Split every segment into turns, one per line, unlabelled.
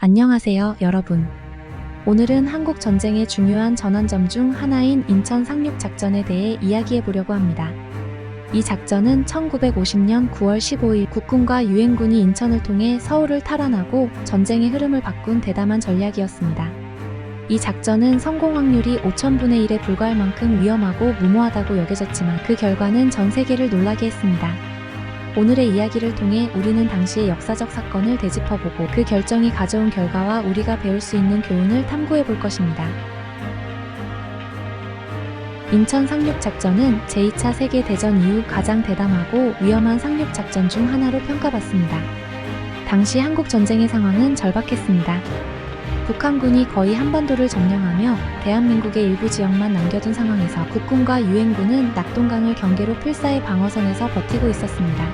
안녕하세요, 여러분. 오늘은 한국 전쟁의 중요한 전환점 중 하나인 인천 상륙작전에 대해 이야기해 보려고 합니다. 이 작전은 1950년 9월 15일 국군과 유엔군이 인천을 통해 서울을 탈환하고 전쟁의 흐름을 바꾼 대담한 전략이었습니다. 이 작전은 성공 확률이 5000분의 1에 불과할 만큼 위험하고 무모하다고 여겨졌지만 그 결과는 전 세계를 놀라게 했습니다. 오늘의 이야기를 통해 우리는 당시의 역사적 사건을 되짚어보고 그 결정이 가져온 결과와 우리가 배울 수 있는 교훈을 탐구해 볼 것입니다. 인천 상륙작전은 제2차 세계대전 이후 가장 대담하고 위험한 상륙작전 중 하나로 평가받습니다. 당시 한국 전쟁의 상황은 절박했습니다. 북한군이 거의 한반도를 점령하며 대한민국의 일부 지역만 남겨둔 상황에서 국군과 유엔군은 낙동강을 경계로 필사의 방어선에서 버티고 있었습니다.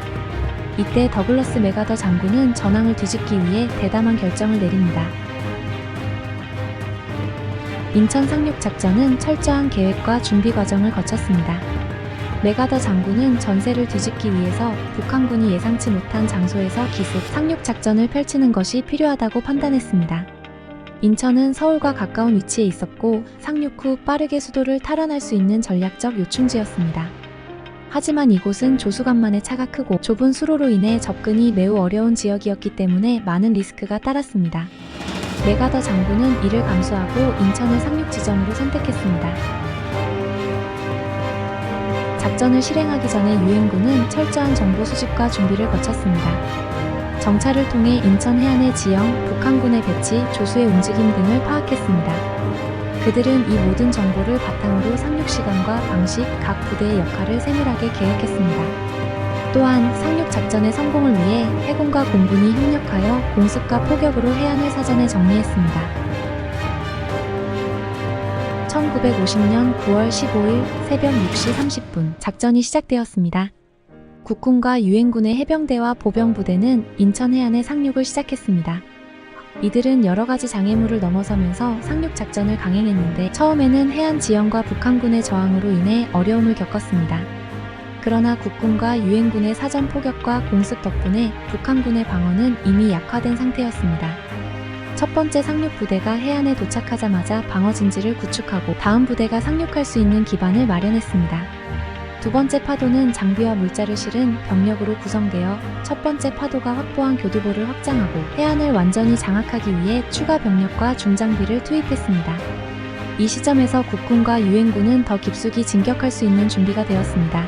이때 더글러스 맥아더 장군은 전황을 뒤집기 위해 대담한 결정을 내립니다. 인천 상륙작전은 철저한 계획과 준비 과정을 거쳤습니다. 맥아더 장군은 전세를 뒤집기 위해서 북한군이 예상치 못한 장소에서 기습 상륙작전을 펼치는 것이 필요하다고 판단했습니다. 인천은 서울과 가까운 위치에 있었고 상륙 후 빠르게 수도를 탈환할 수 있는 전략적 요충지였습니다. 하지만 이곳은 조수간만의 차가 크고 좁은 수로로 인해 접근이 매우 어려운 지역이었기 때문에 많은 리스크가 따랐습니다. 맥아더 장군은 이를 감수하고 인천을 상륙 지점으로 선택했습니다. 작전을 실행하기 전에 유엔군은 철저한 정보 수집과 준비를 거쳤습니다. 정찰을 통해 인천 해안의 지형, 북한군의 배치, 조수의 움직임 등을 파악했습니다. 그들은 이 모든 정보를 바탕으로 상륙 시간과 방식, 각 부대의 역할을 세밀하게 계획했습니다. 또한 상륙 작전의 성공을 위해 해군과 공군이 협력하여 공습과 포격으로 해안을 사전에 정리했습니다. 1950년 9월 15일 새벽 6시 30분 작전이 시작되었습니다. 국군과 유엔군의 해병대와 보병부대는 인천 해안에 상륙을 시작했습니다. 이들은 여러가지 장애물을 넘어서면서 상륙작전을 강행했는데 처음에는 해안 지형과 북한군의 저항으로 인해 어려움을 겪었습니다. 그러나 국군과 유엔군의 사전 포격과 공습 덕분에 북한군의 방어는 이미 약화된 상태였습니다. 첫 번째 상륙부대가 해안에 도착하자마자 방어진지를 구축하고 다음 부대가 상륙할 수 있는 기반을 마련했습니다. 두 번째 파도는 장비와 물자를 실은 병력으로 구성되어 첫 번째 파도가 확보한 교두보를 확장하고 해안을 완전히 장악하기 위해 추가 병력과 중장비를 투입했습니다. 이 시점에서 국군과 유엔군은 더 깊숙이 진격할 수 있는 준비가 되었습니다.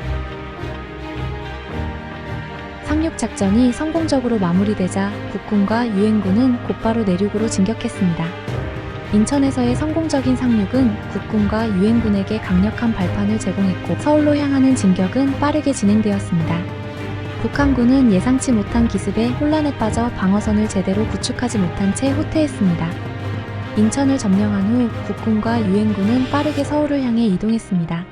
상륙작전이 성공적으로 마무리되자 국군과 유엔군은 곧바로 내륙으로 진격했습니다. 인천에서의 성공적인 상륙은 국군과 유엔군에게 강력한 발판을 제공했고 서울로 향하는 진격은 빠르게 진행되었습니다. 북한군은 예상치 못한 기습에 혼란에 빠져 방어선을 제대로 구축하지 못한 채 후퇴했습니다. 인천을 점령한 후 국군과 유엔군은 빠르게 서울을 향해 이동했습니다.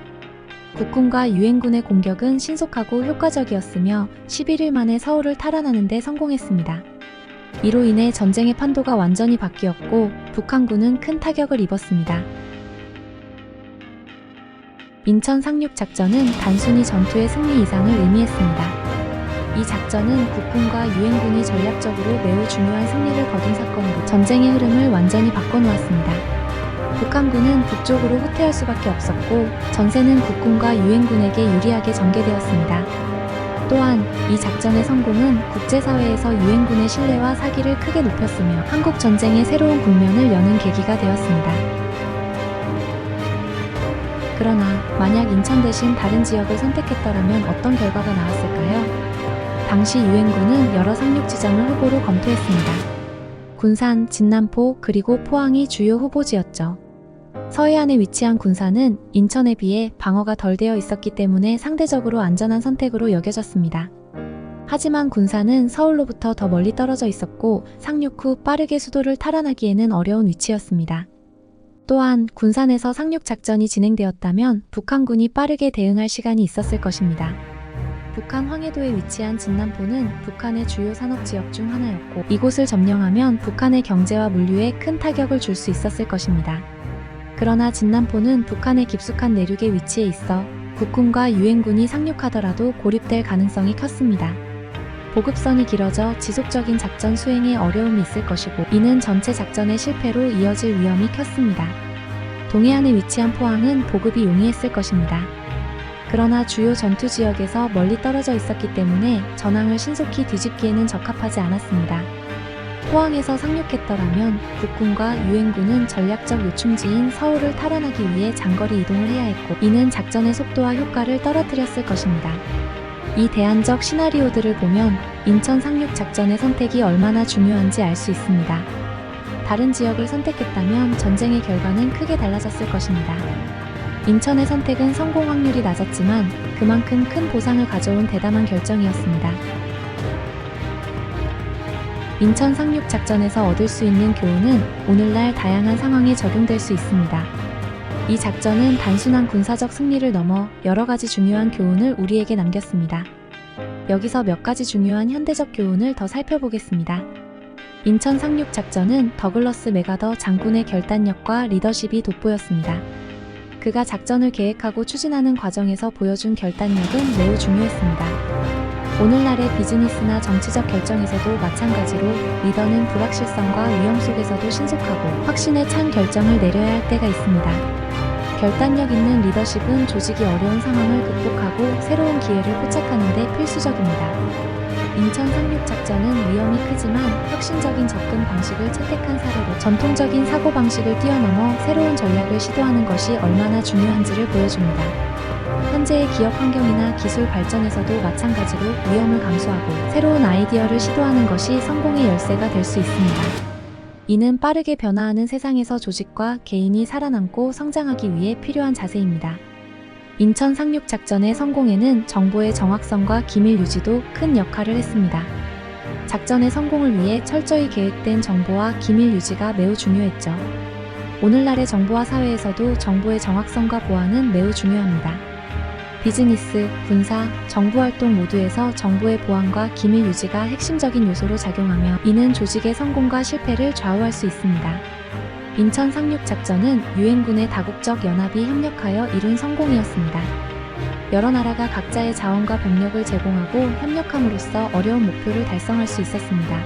국군과 유엔군의 공격은 신속하고 효과적이었으며 11일 만에 서울을 탈환하는 데 성공했습니다. 이로 인해 전쟁의 판도가 완전히 바뀌었고 북한군은 큰 타격을 입었습니다. 인천 상륙작전은 단순히 전투의 승리 이상을 의미했습니다. 이 작전은 국군과 유엔군이 전략적으로 매우 중요한 승리를 거둔 사건으로 전쟁의 흐름을 완전히 바꿔놓았습니다. 북한군은 북쪽으로 후퇴할 수밖에 없었고 전세는 국군과 유엔군에게 유리하게 전개되었습니다. 또한 이 작전의 성공은 국제사회에서 유엔군의 신뢰와 사기를 크게 높였으며 한국 전쟁의 새로운 국면을 여는 계기가 되었습니다. 그러나 만약 인천 대신 다른 지역을 선택했더라면 어떤 결과가 나왔을까요? 당시 유엔군은 여러 상륙 지점을 후보로 검토했습니다. 군산, 진남포, 그리고 포항이 주요 후보지였죠. 서해안에 위치한 군산은 인천에 비해 방어가 덜 되어 있었기 때문에 상대적으로 안전한 선택으로 여겨졌습니다. 하지만 군산은 서울로부터 더 멀리 떨어져 있었고 상륙 후 빠르게 수도를 탈환하기에는 어려운 위치였습니다. 또한 군산에서 상륙작전이 진행되었다면 북한군이 빠르게 대응할 시간이 있었을 것입니다. 북한 황해도에 위치한 진남포는 북한의 주요 산업지역 중 하나였고 이곳을 점령하면 북한의 경제와 물류에 큰 타격을 줄 수 있었을 것입니다. 그러나 진남포는 북한의 깊숙한 내륙에 위치해 있어 국군과 유엔군이 상륙하더라도 고립될 가능성이 컸습니다. 보급선이 길어져 지속적인 작전 수행에 어려움이 있을 것이고 이는 전체 작전의 실패로 이어질 위험이 컸습니다. 동해안에 위치한 포항은 보급이 용이했을 것입니다. 그러나 주요 전투 지역에서 멀리 떨어져 있었기 때문에 전황을 신속히 뒤집기에는 적합하지 않았습니다. 포항에서 상륙했더라면 국군과 유엔군은 전략적 요충지인 서울을 탈환하기 위해 장거리 이동을 해야 했고 이는 작전의 속도와 효과를 떨어뜨렸을 것입니다. 이 대안적 시나리오들을 보면 인천 상륙 작전의 선택이 얼마나 중요한지 알 수 있습니다. 다른 지역을 선택했다면 전쟁의 결과는 크게 달라졌을 것입니다. 인천의 선택은 성공 확률이 낮았지만 그만큼 큰 보상을 가져온 대담한 결정이었습니다. 인천 상륙 작전에서 얻을 수 있는 교훈은 오늘날 다양한 상황에 적용될 수 있습니다. 이 작전은 단순한 군사적 승리를 넘어 여러 가지 중요한 교훈을 우리에게 남겼습니다. 여기서 몇 가지 중요한 현대적 교훈을 더 살펴보겠습니다. 인천 상륙 작전은 더글러스 맥아더 장군의 결단력과 리더십이 돋보였습니다. 그가 작전을 계획하고 추진하는 과정에서 보여준 결단력은 매우 중요했습니다. 오늘날의 비즈니스나 정치적 결정에서도 마찬가지로 리더는 불확실성과 위험 속에서도 신속하고 확신에 찬 결정을 내려야 할 때가 있습니다. 결단력 있는 리더십은 조직이 어려운 상황을 극복하고 새로운 기회를 포착하는 데 필수적입니다. 인천 상륙 작전은 위험이 크지만 혁신적인 접근 방식을 채택한 사례로 전통적인 사고방식을 뛰어넘어 새로운 전략을 시도하는 것이 얼마나 중요한지를 보여줍니다. 현재의 기업 환경이나 기술 발전에서도 마찬가지로 위험을 감수하고 새로운 아이디어를 시도하는 것이 성공의 열쇠가 될 수 있습니다. 이는 빠르게 변화하는 세상에서 조직과 개인이 살아남고 성장하기 위해 필요한 자세입니다. 인천 상륙 작전의 성공에는 정보의 정확성과 기밀 유지도 큰 역할을 했습니다. 작전의 성공을 위해 철저히 계획된 정보와 기밀 유지가 매우 중요했죠. 오늘날의 정보화 사회에서도 정보의 정확성과 보안은 매우 중요합니다. 비즈니스, 군사, 정부활동 모두에서 정보의 보안과 기밀 유지가 핵심적인 요소로 작용하며 이는 조직의 성공과 실패를 좌우할 수 있습니다. 인천 상륙 작전은 유엔군의 다국적 연합이 협력하여 이룬 성공이었습니다. 여러 나라가 각자의 자원과 병력을 제공하고 협력함으로써 어려운 목표를 달성할 수 있었습니다.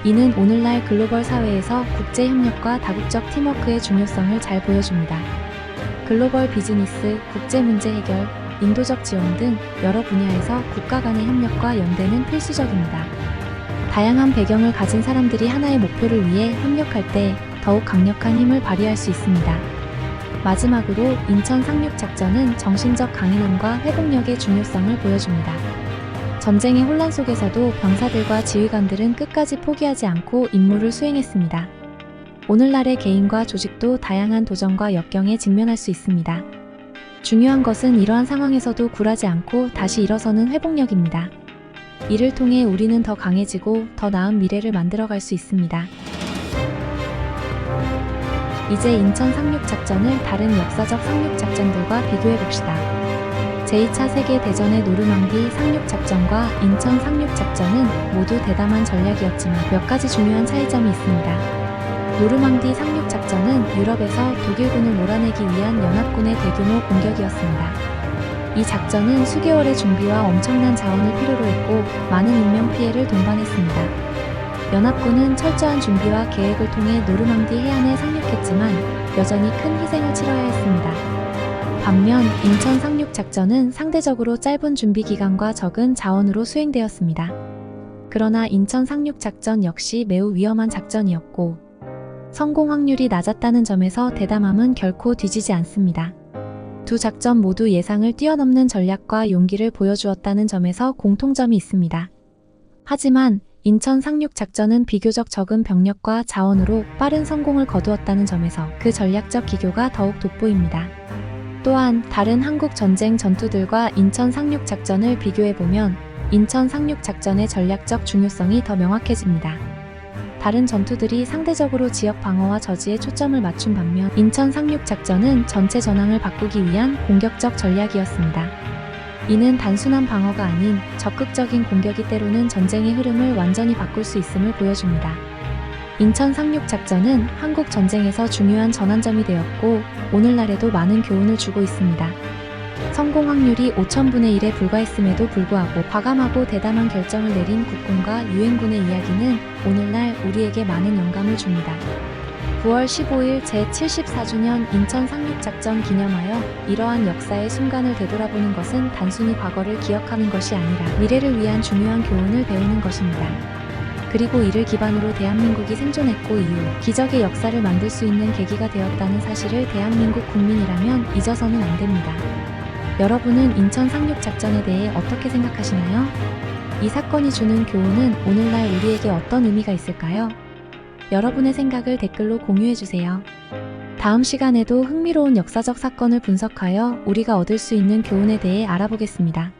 이는 오늘날 글로벌 사회에서 국제 협력과 다국적 팀워크의 중요성을 잘 보여줍니다. 글로벌 비즈니스, 국제 문제 해결, 인도적 지원 등 여러 분야에서 국가 간의 협력과 연대는 필수적입니다. 다양한 배경을 가진 사람들이 하나의 목표를 위해 협력할 때 더욱 강력한 힘을 발휘할 수 있습니다. 마지막으로 인천 상륙 작전은 정신적 강인함과 회복력의 중요성을 보여줍니다. 전쟁의 혼란 속에서도 병사들과 지휘관들은 끝까지 포기하지 않고 임무를 수행했습니다. 오늘날의 개인과 조직도 다양한 도전과 역경에 직면할 수 있습니다. 중요한 것은 이러한 상황에서도 굴하지 않고 다시 일어서는 회복력입니다. 이를 통해 우리는 더 강해지고 더 나은 미래를 만들어갈 수 있습니다. 이제 인천 상륙 작전을 다른 역사적 상륙 작전들과 비교해 봅시다. 제2차 세계대전의 노르망디 상륙 작전과 인천 상륙 작전은 모두 대담한 전략이었지만 몇 가지 중요한 차이점이 있습니다. 노르망디 상륙 작전은 유럽에서 독일군을 몰아내기 위한 연합군의 대규모 공격이었습니다. 이 작전은 수개월의 준비와 엄청난 자원을 필요로 했고 많은 인명 피해를 동반했습니다. 연합군은 철저한 준비와 계획을 통해 노르망디 해안에 상륙했지만 여전히 큰 희생을 치러야 했습니다. 반면 인천 상륙 작전은 상대적으로 짧은 준비 기간과 적은 자원으로 수행되었습니다. 그러나 인천 상륙 작전 역시 매우 위험한 작전이었고 성공 확률이 낮았다는 점에서 대담함은 결코 뒤지지 않습니다. 두 작전 모두 예상을 뛰어넘는 전략과 용기를 보여주었다는 점에서 공통점이 있습니다. 하지만 인천 상륙 작전은 비교적 적은 병력과 자원으로 빠른 성공을 거두었다는 점에서 그 전략적 기교가 더욱 돋보입니다. 또한 다른 한국 전쟁 전투들과 인천 상륙 작전을 비교해보면 인천 상륙 작전의 전략적 중요성이 더 명확해집니다. 다른 전투들이 상대적으로 지역 방어와 저지에 초점을 맞춘 반면 인천 상륙 작전은 전체 전황을 바꾸기 위한 공격적 전략이었습니다. 이는 단순한 방어가 아닌 적극적인 공격이 때로는 전쟁의 흐름을 완전히 바꿀 수 있음을 보여줍니다. 인천 상륙 작전은 한국 전쟁에서 중요한 전환점이 되었고 오늘날에도 많은 교훈을 주고 있습니다. 성공 확률이 5000분의 1에 불과했음에도 불구하고 과감하고 대담한 결정을 내린 국군과 유엔군의 이야기는 오늘날 우리에게 많은 영감을 줍니다. 9월 15일 제74주년 인천 상륙작전 기념하여 이러한 역사의 순간을 되돌아보는 것은 단순히 과거를 기억하는 것이 아니라 미래를 위한 중요한 교훈을 배우는 것입니다. 그리고 이를 기반으로 대한민국이 생존했고 이후 기적의 역사를 만들 수 있는 계기가 되었다는 사실을 대한민국 국민이라면 잊어서는 안 됩니다. 여러분은 인천 상륙작전에 대해 어떻게 생각하시나요? 이 사건이 주는 교훈은 오늘날 우리에게 어떤 의미가 있을까요? 여러분의 생각을 댓글로 공유해주세요. 다음 시간에도 흥미로운 역사적 사건을 분석하여 우리가 얻을 수 있는 교훈에 대해 알아보겠습니다.